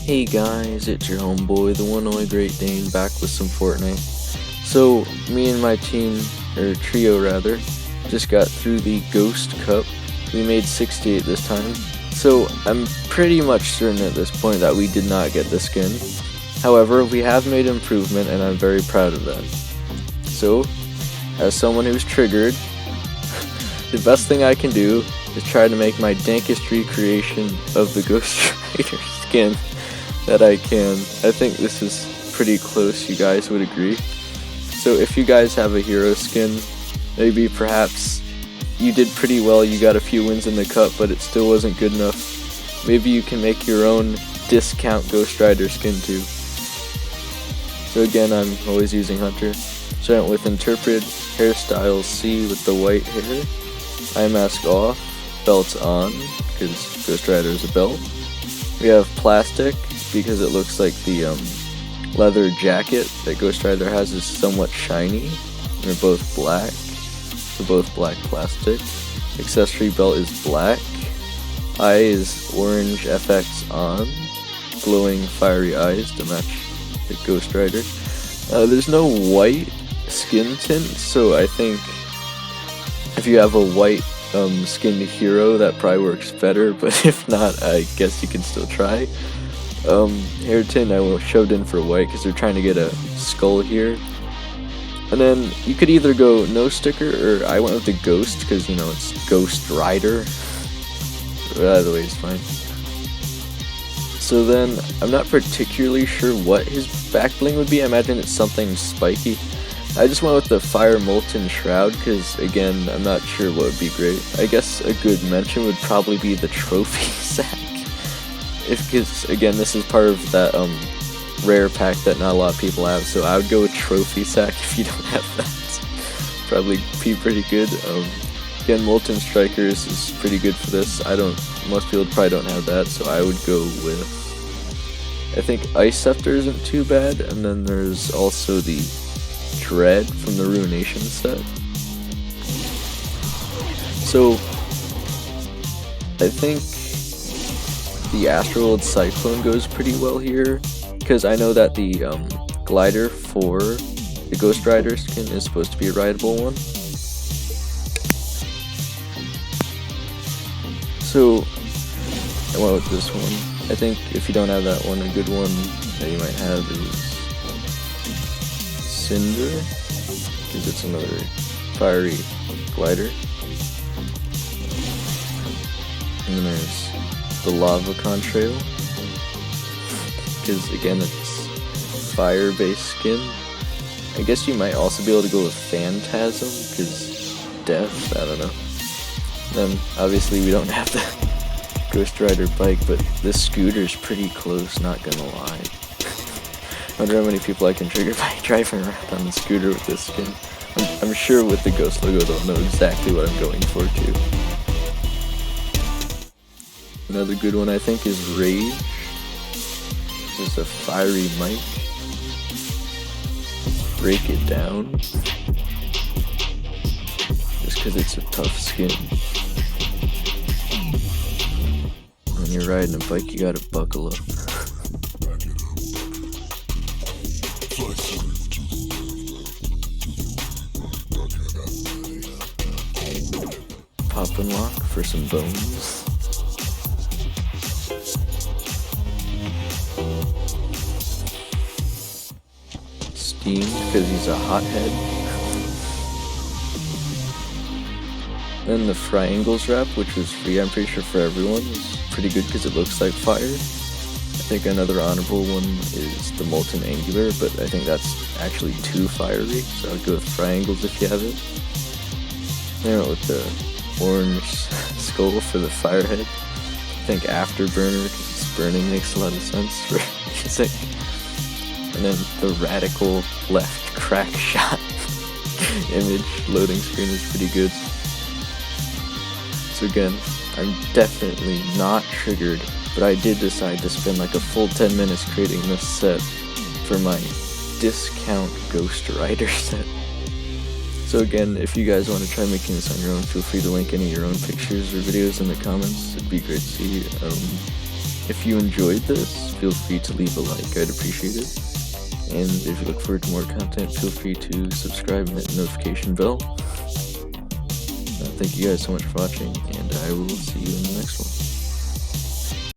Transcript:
Hey guys, it's your homeboy, the one only Great Dane, back with some Fortnite. So, me and my team, or trio rather, just got through the Ghost Cup. We made 68 this time. So, I'm pretty much certain at this point that we did not get the skin. However, we have made improvement and I'm very proud of that. So, as someone who's triggered, the best thing I can do is try to make my dankest recreation of the Ghost Rider skin that I can. I think this is pretty close, you guys would agree. So if you guys have a hero skin, maybe perhaps you did pretty well, you got a few wins in the cup, but it still wasn't good enough. Maybe you can make your own discount Ghost Rider skin too. So again, I'm always using Hunter. Starting with Interpret, hairstyle C with the white hair, eye mask off, belts on, because Ghost Rider is a belt. We have Plastic, because it looks like the leather jacket that Ghost Rider has is somewhat shiny. They're both black. They're both black plastic. Accessory belt is black. Eye is orange FX on. Glowing fiery eyes to match the Ghost Rider. There's no white skin tint, so I think if you have a white skinned hero, that probably works better, but if not, I guess you can still try. Hair tint I shoved in for white because they're trying to get a skull here. And then you could either go no sticker, or I went with the ghost because, you know, it's Ghost Rider. Either way is fine. So then, I'm not particularly sure what his back bling would be. I imagine it's something spiky. I just went with the Fire Molten Shroud because, again, I'm not sure what would be great. I guess a good mention would probably be the Trophy Sack. Because, again, this is part of that rare pack that not a lot of people have, so I would go with Trophy Sack if you don't have that. Probably be pretty good. Again, Molten Strikers is pretty good for this. Most people probably don't have that, so I would go with, I think Ice Scepter isn't too bad, and then there's also the Dread from the Ruination set. So, I think the Astroworld Cyclone goes pretty well here, because I know that the glider for the Ghost Rider skin is supposed to be a rideable one. So I went with this one. I think if you don't have that one, a good one that you might have is Cinder, because it's another fiery glider. And then there's the Lava Contrail, because again it's fire-based skin. I guess you might also be able to go with Phantasm, because Death, I don't know. Then obviously we don't have the Ghost Rider bike, but this scooter's pretty close, not gonna lie. I wonder how many people I can trigger by driving around on the scooter with this skin. I'm sure with the Ghost logo they'll know exactly what I'm going for too. Another good one I think is Rage. This is a fiery mic. Break it down. Just because it's a tough skin. When you're riding a bike, you gotta buckle up. Pop and lock for some bones. Steam, because he's a hothead. Then the Triangles wrap, which was free, I'm pretty sure for everyone, is pretty good because it looks like fire. I think another honorable one is the Molten Angular, but I think that's actually too fiery, so I'd go with Triangles if you have it. Then I went with the orange skull for the Firehead. I think Afterburner, because it's burning, makes a lot of sense for music. And then the Radical Left Crack Shot image loading screen is pretty good. So again, I'm definitely not triggered, but I did decide to spend like a full 10 minutes creating this set for my discount Ghost Rider set. So again, if you guys want to try making this on your own, feel free to link any of your own pictures or videos in the comments. It'd be great to see. If you enjoyed this, feel free to leave a like. I'd appreciate it. And if you look forward to more content, feel free to subscribe and hit the notification bell. Thank you guys so much for watching, and I will see you in the next one.